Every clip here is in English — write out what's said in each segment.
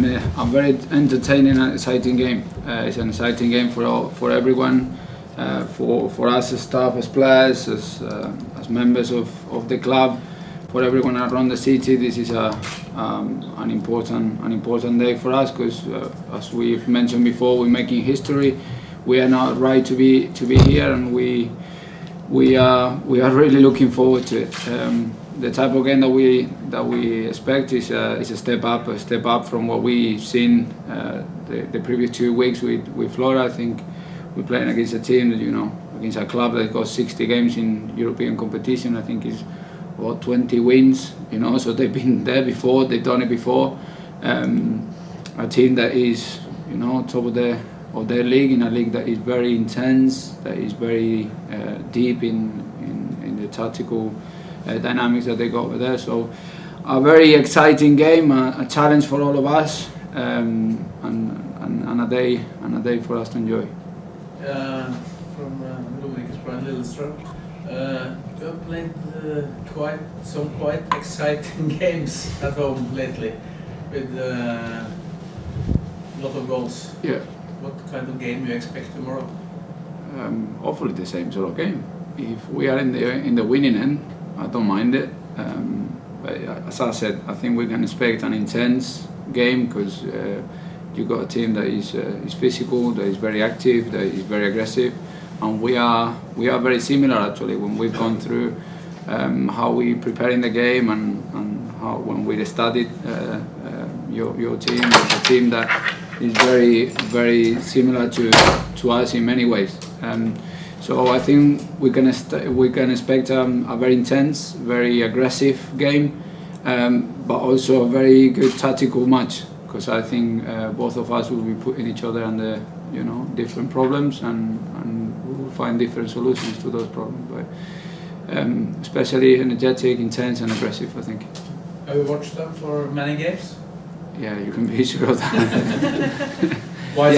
a very entertaining and exciting game. It's an exciting game for everyone, for us as staff, as players, as members of the club, for everyone around the city. This is an important day for us because, as we've mentioned before, we're making history. We are not right to be here, and we are really looking forward to it. The type of game that we expect is a step up from what we've seen the previous 2 weeks with Flora. I think we're playing against a team that, against a club that got 60 games in European competition. I think is about 20 wins, so they've been there before, they've done it before. A team that is, top of their league, in a league that is very intense, that is very deep in the tactical dynamics that they got over there. So a very exciting game, a challenge for all of us, and a day for us to enjoy. From Lillestrøm, you have played quite exciting games at home lately, with a lot of goals. Yeah. What kind of game do you expect tomorrow? Hopefully the same sort of game. If we are in the winning end, I don't mind it. But as I said, I think we can expect an intense game because you got a team that is physical, that is very active, that is very aggressive, and we are very similar actually when we've gone through how we prepare in the game and how when we studied your team. It's a team that is very very similar to us in many ways. So I think we can expect a very intense, very aggressive game, but also a very good tactical match, because I think both of us will be putting each other under different problems, and we will find different solutions to those problems. But especially energetic, intense, and aggressive, I think. Have you watched them for many games? Yeah, you can be sure of that. Why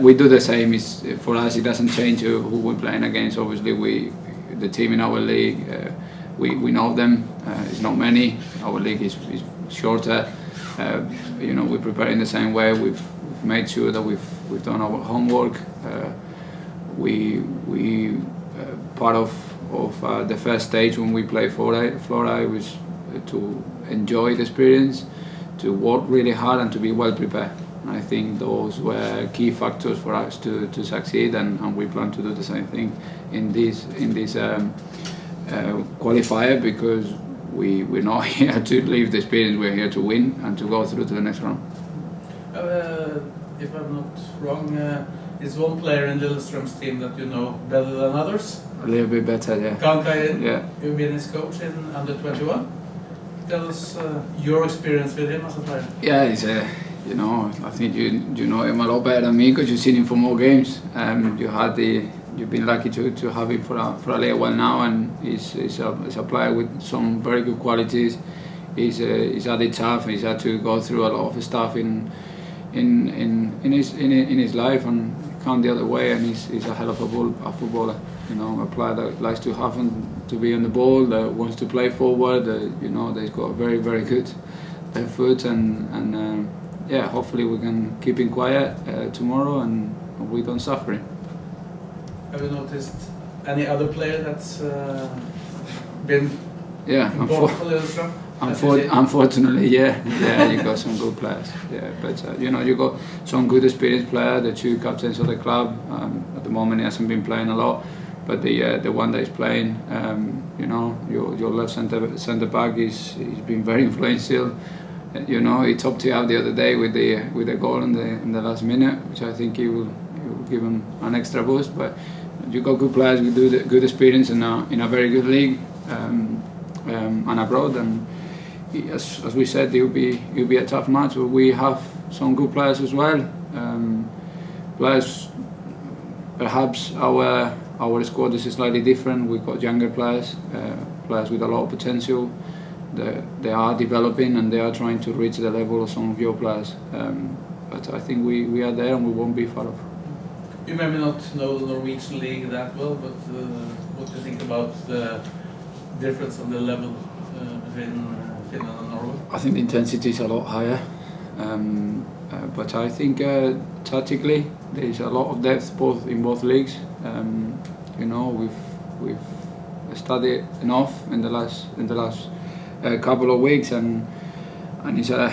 we do the same. For us, it doesn't change who we're playing against. Obviously, the team in our league, we know them. It's not many. Our league is shorter. We prepare in the same way. We've made sure that we've done our homework. Part of the first stage when we play Flora was to enjoy the experience, to work really hard, and to be well prepared. I think those were key factors for us to succeed, and we plan to do the same thing in this qualifier, because we're not here to leave the experience. We're here to win and to go through to the next round. If I'm not wrong, is one player in Lillestrøm's team that you know better than others? A little bit better, yeah. Kaan Kairinen, yeah. You've been his coach in under 21. Tell us your experience with him as a player. Yeah, he's I think you know him a lot better than me because you've seen him for more games. You've been lucky to have him for a little while now, and he's a player with some very good qualities. He's had it tough. He's had to go through a lot of stuff in his life, and come the other way, and he's a hell of a footballer. A player that likes to be on the ball, that wants to play forward. That's got a very very good foot, and hopefully we can keep him quiet tomorrow, and we don't suffer him. Have you noticed any other player that's been important for Lillestrøm? Unfortunately, yeah, you got some good players. Yeah, but you got some good experienced players. The two captains of the club. At the moment, he hasn't been playing a lot, but the one that is playing, your left centre back he's been very influential. He topped it up the other day with the goal in the last minute, which I think he will give him an extra boost. But you got good players with good experience in a very good league and abroad. And as we said, it'll be a tough match. But we have some good players as well. Players, perhaps our squad is slightly different. We've got younger players, players with a lot of potential. They are developing and they are trying to reach the level of some of your players. But I think we are there and we won't be far off. You maybe not know the Norwegian league that well, but what do you think about the difference on the level between Finland and Norway? I think the intensity is a lot higher. But I think tactically there is a lot of depth in both leagues. We've studied enough in the last couple of weeks, and it's a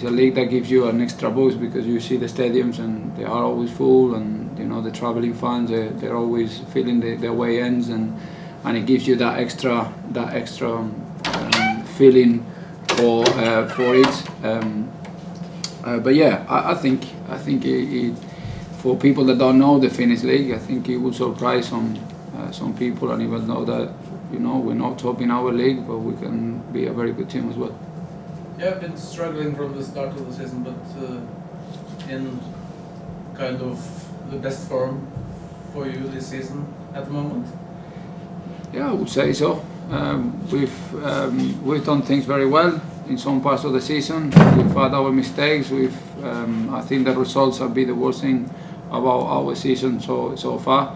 league that gives you an extra boost because you see the stadiums and they are always full, and the traveling fans they're always filling the away ends, and it gives you that extra feeling for it. But yeah, I think for people that don't know the Finnish league, I think it will surprise some people, and even know that we're not top in our league, but we can be a very good team as well. Yeah, I've been struggling from the start of the season, but in kind of the best form for you this season at the moment. Yeah, I would say so. We've done things very well in some parts of the season. We've had our mistakes. I think the results have been the worst thing about our season so far.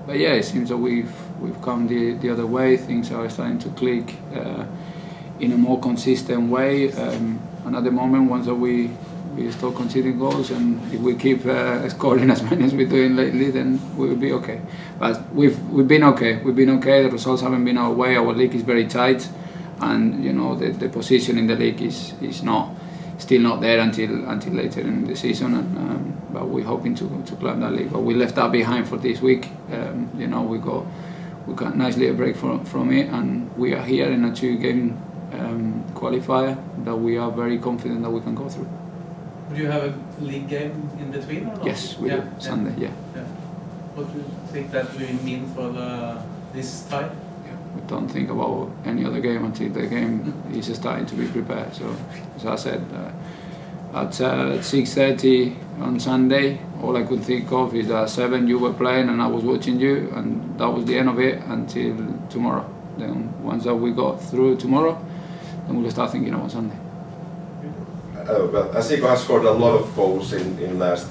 But yeah, it seems that we've come the other way. Things are starting to click in a more consistent way. And at the moment, once that we start conceding goals, and if we keep scoring as many as we're doing lately, then we will be okay. But we've been okay. We've been okay. The results haven't been our way. Our league is very tight, and the position in the league is still not there until later in the season. And but we're hoping to climb that league. But we left that behind for this week. We got nicely a break from it, and we are here in a 2-game qualifier that we are very confident that we can go through. Would you have a league game in between or not? Yes, we do. Sunday, yeah. What do you think that will mean for this tie? Yeah, we don't think about any other game until the game is starting to be prepared. So, as I said, at 6:30 on Sunday, all I could think of is that 7 you were playing and I was watching you, and that was the end of it until tomorrow. Then once that we got through tomorrow, then we'll start thinking about Sunday. Well, SJK has scored a lot of goals in last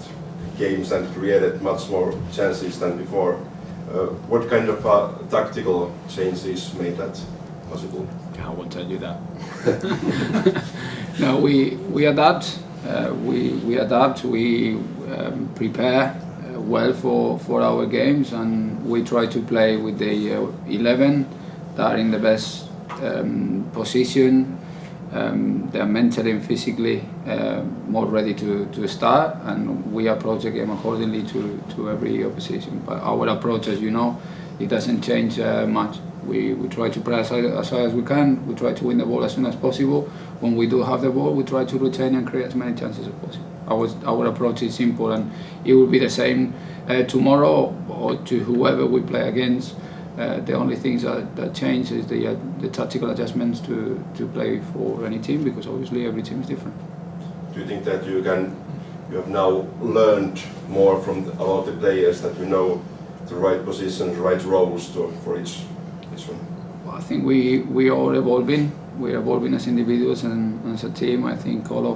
games and created much more chances than before. What kind of tactical changes made that possible? I won't tell you that. No, we adapt. We adapt. We prepare well for our games, and we try to play with the 11 that are in the best position. They are mentally and physically more ready to start, and we approach the game accordingly to every opposition. But our approach, as you know, it doesn't change much. We try to press as high as we can. We try to win the ball as soon as possible. When we do have the ball, we try to retain and create as many chances as possible. Our approach is simple, and it will be the same tomorrow or to whoever we play against. The only things that change is the tactical adjustments to play for any team, because obviously every team is different. Do you think that you have now learned more from about the players, that you know the right positions, right roles for each one? Well, I think we are evolving. We're evolving as individuals and as a team. I think all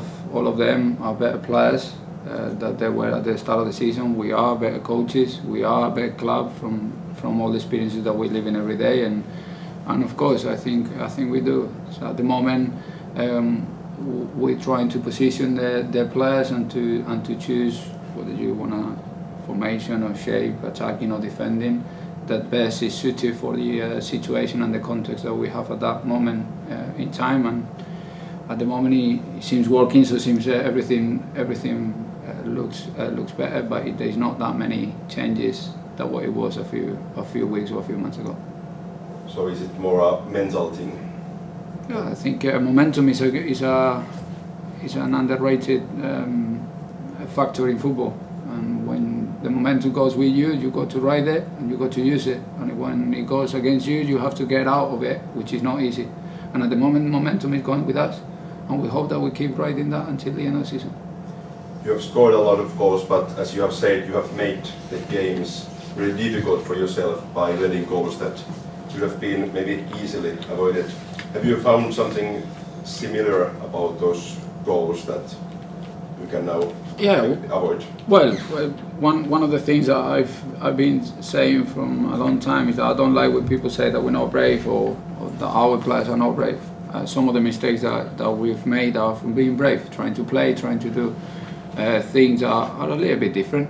of them are better players that they were at the start of the season. We are better coaches. We are a better club from all the experiences that we live in every day, and of course I think we do. So at the moment we're trying to position the players and to choose whether you want a formation or shape, attacking or defending, that best is suited for the situation and the context that we have at that moment in time. And at the moment it seems working, so it seems everything looks better, but there's not that many changes than what it was a few weeks or a few months ago. So is it more a mental thing? Yeah, I think momentum is an underrated factor in football. And when the momentum goes with you, you got to ride it and you got to use it. And when it goes against you, you have to get out of it, which is not easy. And at the moment, momentum is going with us, and we hope that we keep riding that until the end of the season. You have scored a lot of goals, but as you have said, you have made the games really difficult for yourself by letting goals that should have been maybe easily avoided. Have you found something similar about those goals that you can now avoid? Well, one of the things that I've been saying from a long time is that I don't like when people say that we're not brave or that our players are not brave. some of the mistakes that we've made are from being brave, trying to play, trying to do things are a little bit different.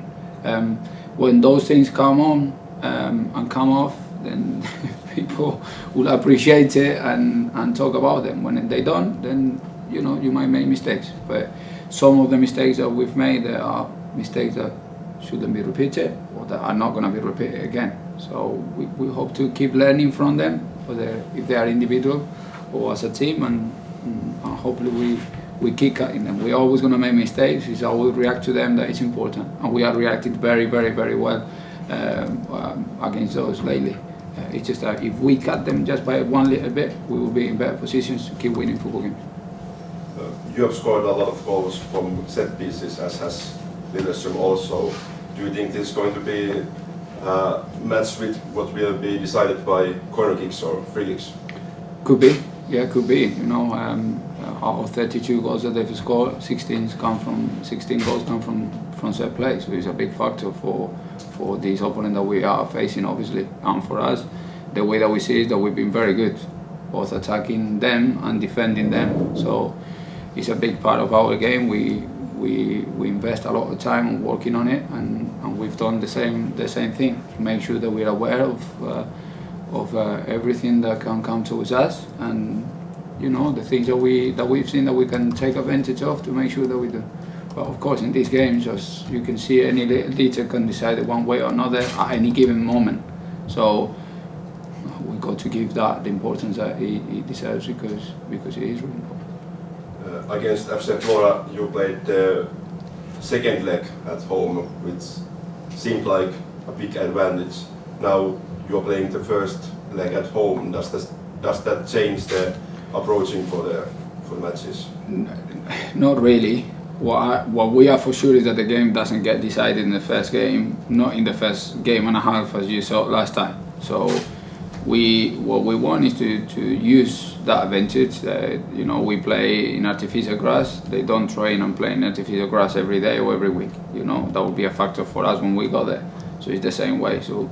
When those things come on and come off, then people will appreciate it and talk about them. When they don't, then you might make mistakes. But some of the mistakes that we've made, there are mistakes that shouldn't be repeated or that are not going to be repeated again. So we hope to keep learning from them, whether if they are individual or as a team, and hopefully we keep cutting them. We're always going to make mistakes. It's how we react to them that is important, and we are reacting very, very, very well against those lately. It's just that if we cut them just by one little bit, we will be in better positions to keep winning football games. You have scored a lot of goals from set pieces, as has Lillestrøm also. Do you think this is going to be a match with what will be decided by corner kicks or free kicks? Could be, yeah, could be. Out of 32 goals that they've scored, 16 goals come from set play. So it's a big factor for this opponent that we are facing, obviously. And for us, the way that we see it is that we've been very good, both attacking them and defending them. So it's a big part of our game. We invest a lot of time on working on it, and we've done the same thing to make sure that we're aware of everything that can come towards us, and the things that we've seen that we can take advantage of to make sure that we do. But of course, in these games, as you can see, any detail can decide it one way or another at any given moment. So we got to give that the importance that it deserves, because it is really important. Against FC Flora, you played the second leg at home, which seemed like a big advantage. Now you're playing the first leg at home. Does that change the approaching for the matches? Not really. What we are for sure is that the game doesn't get decided in the first game, not in the first game and a half as you saw last time. So what we want is to use that advantage. We play in artificial grass. They don't train and play in artificial grass every day or every week. That would be a factor for us when we go there. So it's the same way. So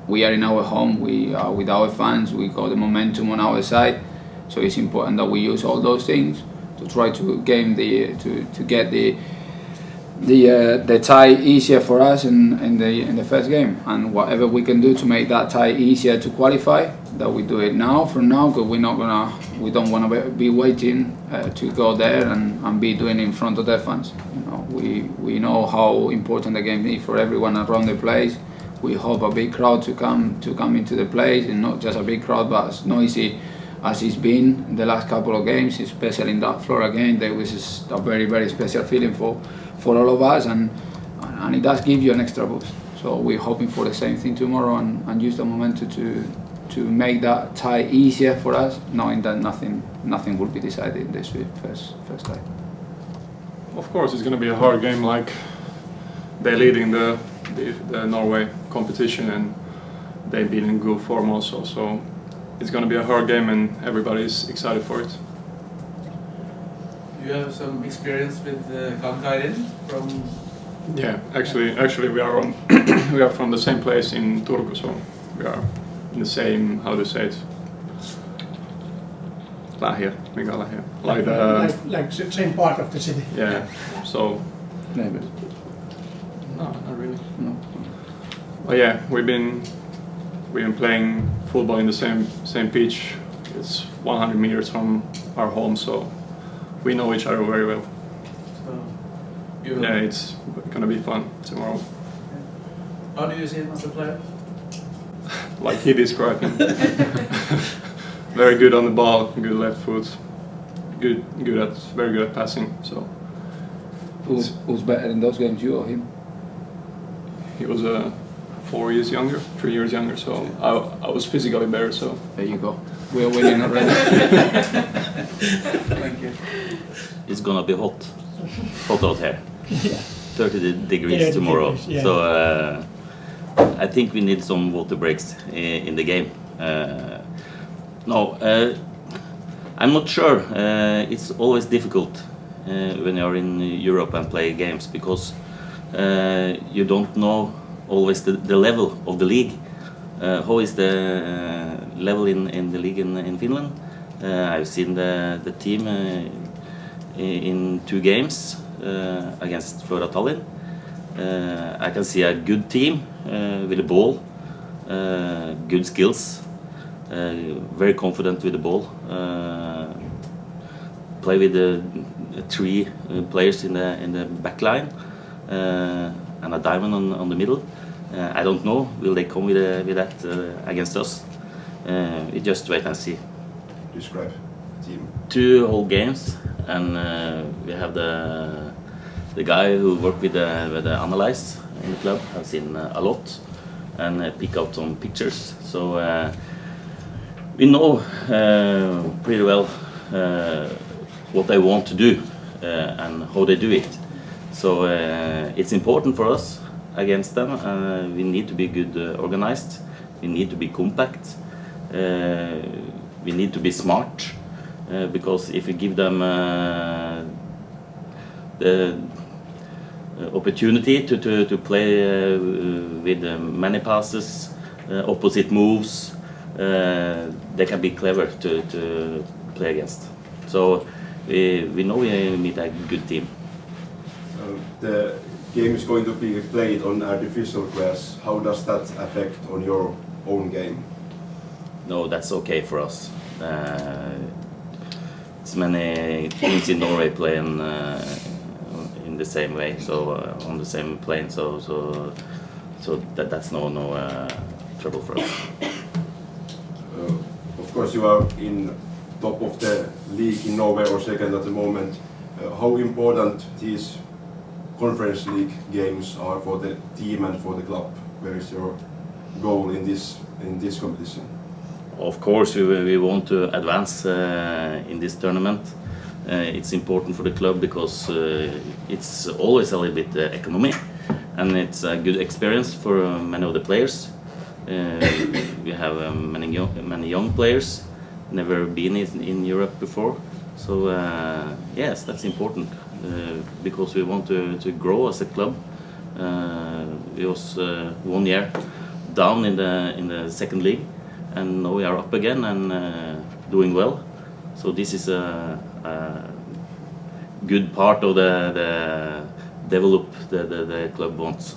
we are in our home. We are with our fans. We got the momentum on our side. So it's important that we use all those things to try to get the tie easier for us in the first game, and whatever we can do to make that tie easier to qualify, that we do it from now, because we don't want to be waiting to go there and be doing it in front of their fans. We know how important the game is for everyone around the place. We hope a big crowd to come into the place, and not just a big crowd, but as noisy as it's been in the last couple of games, especially in that Flora game. There was a very, very special feeling for all of us, and it does give you an extra boost. So we're hoping for the same thing tomorrow, and use the momentum to make that tie easier for us, knowing that nothing will be decided in this first tie. Of course, it's going to be a hard game. Like, they're leading the Norway competition, and they've been in good form also. So it's going to be a hard game, and everybody's excited for it. You have some experience with Kaan Kairinen from. Yeah, actually we are we are from the same place in Turku, so we are in the same, how to say it, lähiö, like the same part of the city. Yeah, so Neighbors. no, not really. No. But yeah, we've been playing football in the same pitch. It's 100 meters from our home, so we know each other very well. So yeah, it's gonna be fun tomorrow. How do you see him as a player? Like he described him. Very good on the ball, good left foot, very good at passing. So who's better in those games, you or him? he was 3 years younger. So I was physically better. So there you go. We're winning already. Thank you. It's gonna be hot out here. Yeah. 30 degrees tomorrow. Degrees, yeah. So I think we need some water breaks in the game. I'm not sure. It's always difficult when you're in Europe and play games, because you don't know always the level of the league. How is the level in the league in Finland? I've seen the team in 2 games against Flora Tallinn. I can see a good team with the ball, good skills, very confident with the ball. Play with the 3 players in the back line and a diamond on the middle. I don't know, will they come with that against us? We just wait and see. Describe team. 2 whole games, and we have the guy who worked with the analyze in the club. I've seen a lot and pick out some pictures. So we know pretty well what they want to do and how they do it. So it's important for us against them. We need to be good organized. We need to be compact. We need to be smart because if we give them the opportunity to play with many passes, opposite moves, they can be clever to play against. So we know we meet a good team. The game is going to be played on artificial grass. How does that affect on your own game? No, that's okay for us. It's many teams in Norway playing in the same way, so on the same plane. So that's no trouble for us. Of course, you are in top of the league in Norway or second at the moment. How important these conference league games are for the team and for the club? Where is your goal in this competition? Of course, we want to advance in this tournament. It's important for the club because it's always a little bit economy, and it's a good experience for many of the players. We have many young players, never been in Europe before. So yes, that's important because we want to grow as a club. We was 1 year down in the second league, and now we are up again and doing well. So this is a good part of the develop the club wants.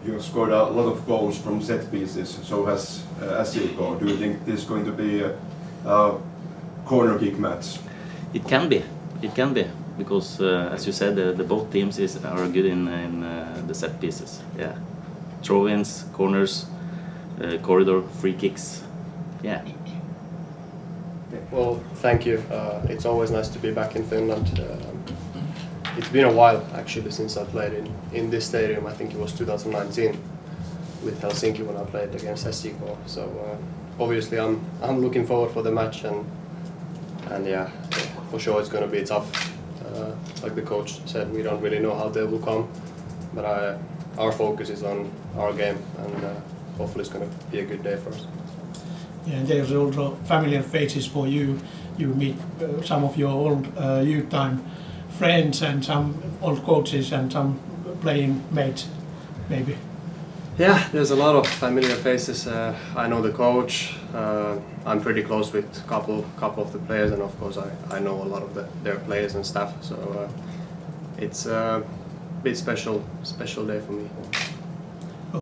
You have scored a lot of goals from set pieces, so has SJK. Do you think this is going to be a corner kick match? It can be, because as you said, the both teams are good in the set pieces. Yeah, throw-ins, corners, corridor, free kicks. Yeah. Well, thank you. It's always nice to be back in Finland. It's been a while actually since I played in this stadium. I think it was 2019 with Helsinki when I played against SJK. So obviously I'm looking forward for the match, and yeah, for sure it's going to be tough. Like the coach said, we don't really know how they will come, but our focus is on our game, and hopefully it's going to be a good day for us. Yeah, and there's also familiar faces for you. You meet some of your old youth time friends and some old coaches and some playing mates, maybe. Yeah, there's a lot of familiar faces. I know the coach. I'm pretty close with couple of the players, and of course I know a lot of their players and staff. So it's a bit special day for me.